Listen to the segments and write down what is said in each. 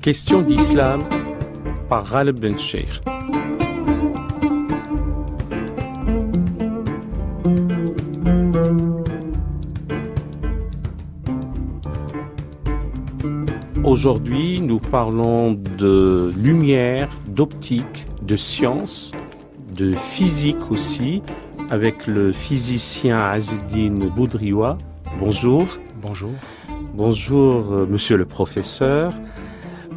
Question d'islam par Ghaleb Ben Cheikh. Aujourd'hui, nous parlons de lumière, d'optique, de science, de physique aussi, avec le physicien Azzeddine Boudrioua. Bonjour. Bonjour. Bonjour, monsieur le professeur.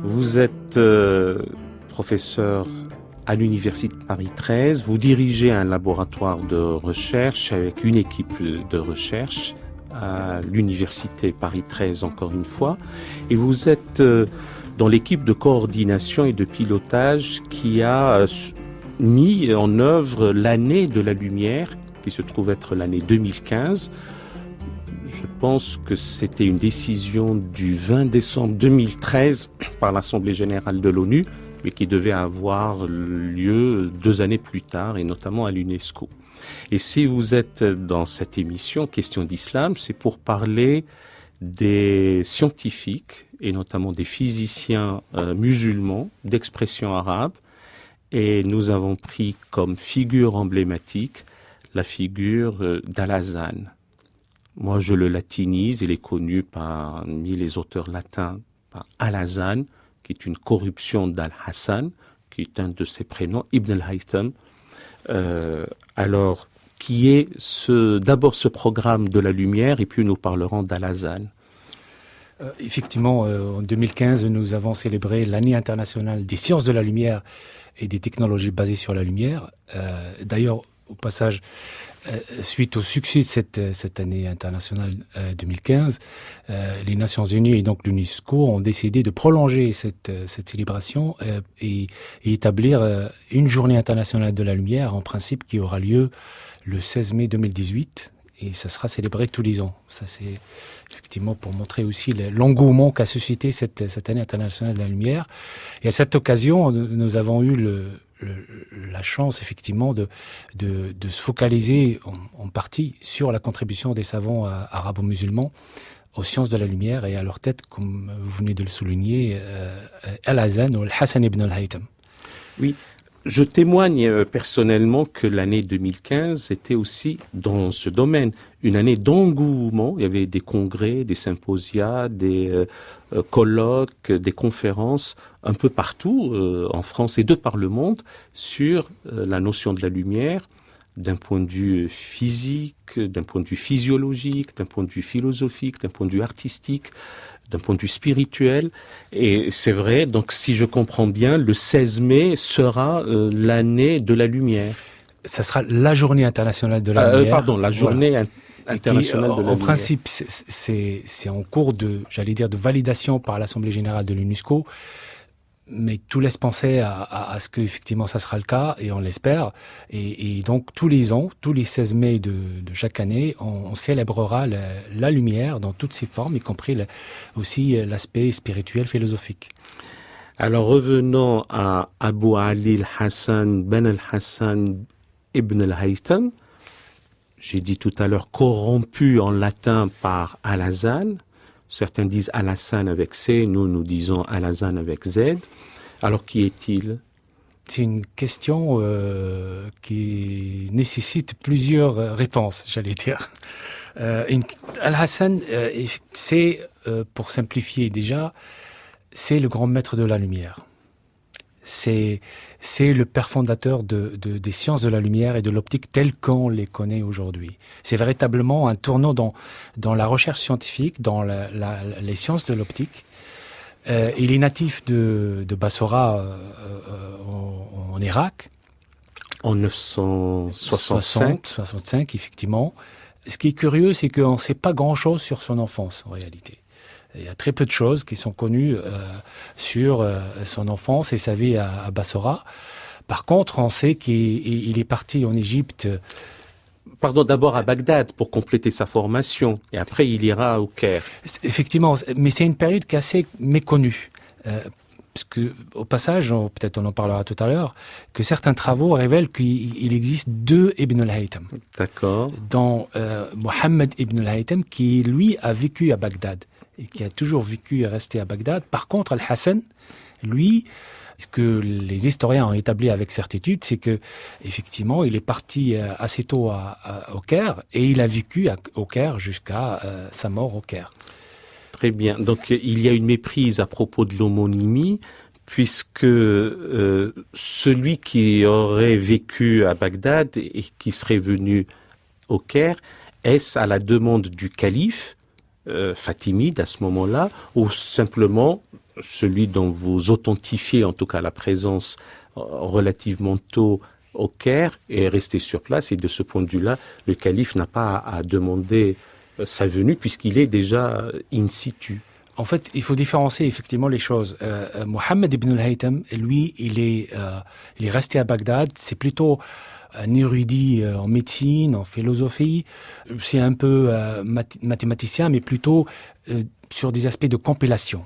Vous êtes professeur à l'Université Paris 13. Vous dirigez un laboratoire de recherche avec une équipe de recherche à l'Université Paris 13, encore une fois. Et vous êtes dans l'équipe de coordination et de pilotage qui a mis en œuvre l'année de la lumière, qui se trouve être l'année 2015. Je pense que c'était une décision du 20 décembre 2013 par l'Assemblée générale de l'ONU, mais qui devait avoir lieu 2 années plus tard, et notamment à l'UNESCO. Et si vous êtes dans cette émission Question d'Islam, c'est pour parler des scientifiques, et notamment des physiciens musulmans d'expression arabe, et nous avons pris comme figure emblématique la figure d'Al-Hasan. Moi, je le latinise, il est connu parmi les auteurs latins par Al-Hasan, qui est une corruption d'Al-Hassan, qui est un de ses prénoms, Ibn al-Haytham. Alors, qui est d'abord ce programme de la lumière, et puis nous parlerons d'Al-Hasan. Effectivement, en 2015, nous avons célébré l'année internationale des sciences de la lumière et des technologies basées sur la lumière. D'ailleurs, au passage, suite au succès de cette année internationale 2015, les Nations Unies et donc l'UNESCO ont décidé de prolonger cette célébration et établir une journée internationale de la lumière, en principe, qui aura lieu le 16 mai 2018. Et ça sera célébré tous les ans. Ça, c'est effectivement pour montrer aussi l'engouement qu'a suscité cette année internationale de la lumière. Et à cette occasion, nous avons eu la chance, effectivement, de se focaliser en partie sur la contribution des savants arabo-musulmans aux sciences de la lumière et à leur tête, comme vous venez de le souligner, Al-Hasan ou Al-Hassan ibn al-Haytham. Oui. Je témoigne personnellement que l'année 2015 était aussi dans ce domaine une année d'engouement. Il y avait des congrès, des symposias, des colloques, des conférences un peu partout en France et de par le monde sur la notion de la lumière d'un point de vue physique, d'un point de vue physiologique, d'un point de vue philosophique, d'un point de vue artistique, d'un point de vue spirituel. Et c'est vrai, donc si je comprends bien, le 16 mai sera l'année de la lumière. Ça sera la journée internationale de la lumière. Pardon, la journée internationale de la lumière. En principe, c'est en cours de validation par l'Assemblée générale de l'UNESCO. Mais tout laisse penser à ce qu'effectivement ça sera le cas, et on l'espère. Et donc tous les ans, tous les 16 mai de chaque année, on célébrera la lumière dans toutes ses formes, y compris aussi l'aspect spirituel, philosophique. Alors revenons à Abu Ali al-Hassan ben al-Hassan ibn al-Haytham. J'ai dit tout à l'heure corrompu en latin par Al-Hasan. Certains disent Al-Hassan avec C, nous disons Al-Hasan avec Z. Alors qui est-il ? C'est une question qui nécessite plusieurs réponses, j'allais dire. Al-Hassan, c'est, pour simplifier déjà, c'est le grand maître de la lumière. C'est le père fondateur des sciences de la lumière et de l'optique telles qu'on les connaît aujourd'hui. C'est véritablement un tournant dans la recherche scientifique, dans les sciences de l'optique. Il est natif de Bassora en Irak. En 965, effectivement. Ce qui est curieux, c'est qu'on ne sait pas grand-chose sur son enfance, en réalité. Il y a très peu de choses qui sont connues sur son enfance et sa vie à Bassora. Par contre, on sait qu'il est parti en Égypte. Pardon, d'abord à Bagdad pour compléter sa formation, et après il ira au Caire. Effectivement, mais c'est une période qui est assez méconnue. Parce que, au passage, peut-être on en parlera tout à l'heure, que certains travaux révèlent qu'il existe 2 Ibn al-Haytham. D'accord. Dont Mohammed Ibn al-Haytham, qui lui a vécu à Bagdad. et qui a toujours vécu et resté à Bagdad. Par contre, Al-Hassan, lui, ce que les historiens ont établi avec certitude, c'est que effectivement, il est parti assez tôt au Caire et il a vécu au Caire jusqu'à sa mort au Caire. Très bien. Donc, il y a une méprise à propos de l'homonymie, puisque celui qui aurait vécu à Bagdad et qui serait venu au Caire, est-ce à la demande du calife fatimide à ce moment-là, ou simplement celui dont vous authentifiez en tout cas la présence relativement tôt au Caire et est resté sur place, et de ce point de vue-là, le calife n'a pas à demander sa venue puisqu'il est déjà in situ. En fait, il faut différencier effectivement les choses. Mohammed ibn al-Haytham, lui, il est resté à Bagdad. C'est plutôt un érudit en médecine, en philosophie. C'est un peu mathématicien, mais plutôt sur des aspects de compilation.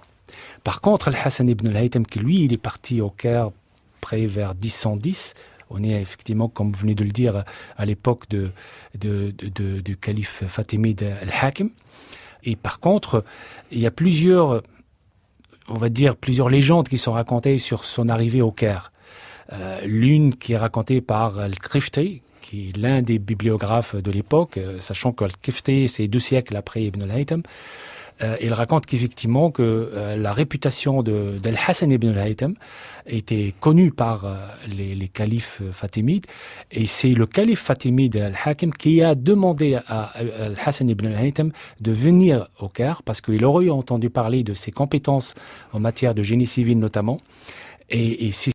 Par contre, Al-Hassan ibn al-Haytham, qui lui, il est parti au Caire près vers 1010. On est effectivement, comme vous venez de le dire, à l'époque du calife fatimide al-Hakim. Et par contre, il y a plusieurs légendes qui sont racontées sur son arrivée au Caire. L'une qui est racontée par Al-Qifti, qui est l'un des bibliographes de l'époque, sachant que Al-Qifti, c'est 2 siècles après Ibn al-Haytham. Il raconte qu'effectivement que la réputation d'Al-Hassan ibn al-Haytham était connue par les califes fatimides, et c'est le calife fatimide al-Hakim qui a demandé à Al-Hassan ibn al-Haytham de venir au Caire parce qu'il aurait entendu parler de ses compétences en matière de génie civil notamment, et c'est